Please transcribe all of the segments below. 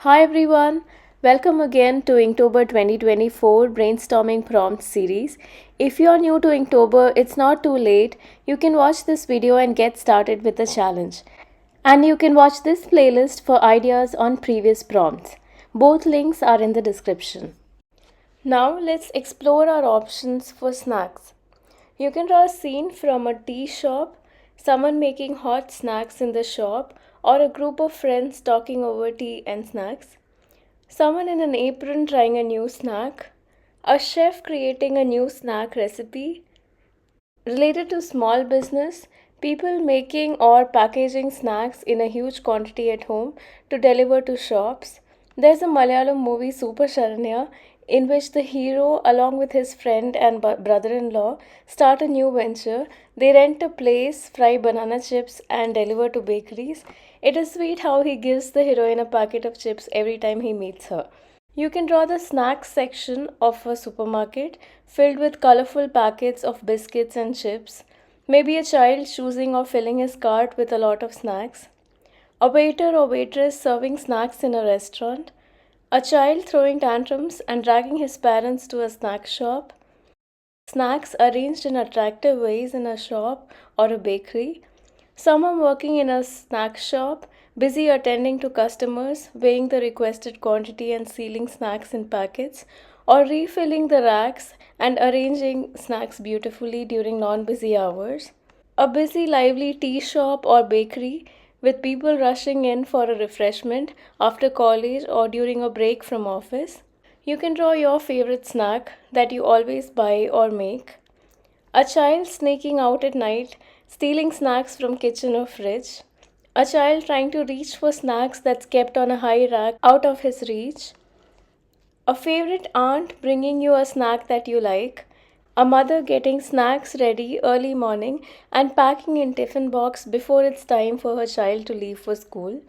Hi everyone, welcome again to Inktober 2024 Brainstorming Prompt series. If you are new to Inktober, it's not too late. You can watch this video and get started with the challenge. And you can watch this playlist for ideas on previous prompts. Both links are in the description. Now let's explore our options for snacks. You can draw a scene from a tea shop, someone making hot snacks in the shop, or a group of friends talking over tea and snacks. Someone in an apron trying a new snack, a chef creating a new snack recipe. Related to small business, people making or packaging snacks in a huge quantity at home to deliver to shops. There's a Malayalam movie Super Sharanya in which the hero, along with his friend and brother in law, start a new venture. They rent a place, fry banana chips, and deliver to bakeries. It is sweet how he gives the heroine a packet of chips every time he meets her. You can draw the snacks section of a supermarket filled with colorful packets of biscuits and chips. Maybe a child choosing or filling his cart with a lot of snacks. A waiter or waitress serving snacks in a restaurant. A child throwing tantrums and dragging his parents to a snack shop. Snacks arranged in attractive ways in a shop or a bakery. Someone working in a snack shop, busy attending to customers, weighing the requested quantity and sealing snacks in packets, or refilling the racks and arranging snacks beautifully during non busy hours. A busy, lively tea shop or bakery with people rushing in for a refreshment after college or during a break from office. You can draw your favorite snack that you always buy or make. A child sneaking out at night, stealing snacks from kitchen or fridge. A child trying to reach for snacks that's kept on a high rack out of his reach. A favorite aunt bringing you a snack that you like. A mother getting snacks ready early morning and packing in tiffin box before it's time for her child to leave for school.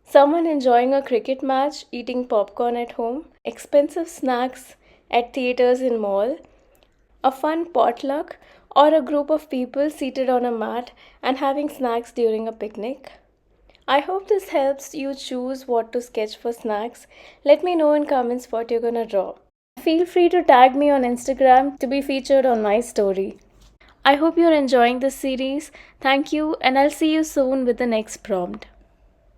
Someone enjoying a cricket match, eating popcorn at home. Expensive snacks at theaters in mall. A fun potluck, or a group of people seated on a mat and having snacks during a picnic. I hope this helps you choose what to sketch for snacks. Let me know in comments what you're gonna draw. Feel free to tag me on Instagram to be featured on my story. I hope you're enjoying this series. Thank you, and I'll see you soon with the next prompt.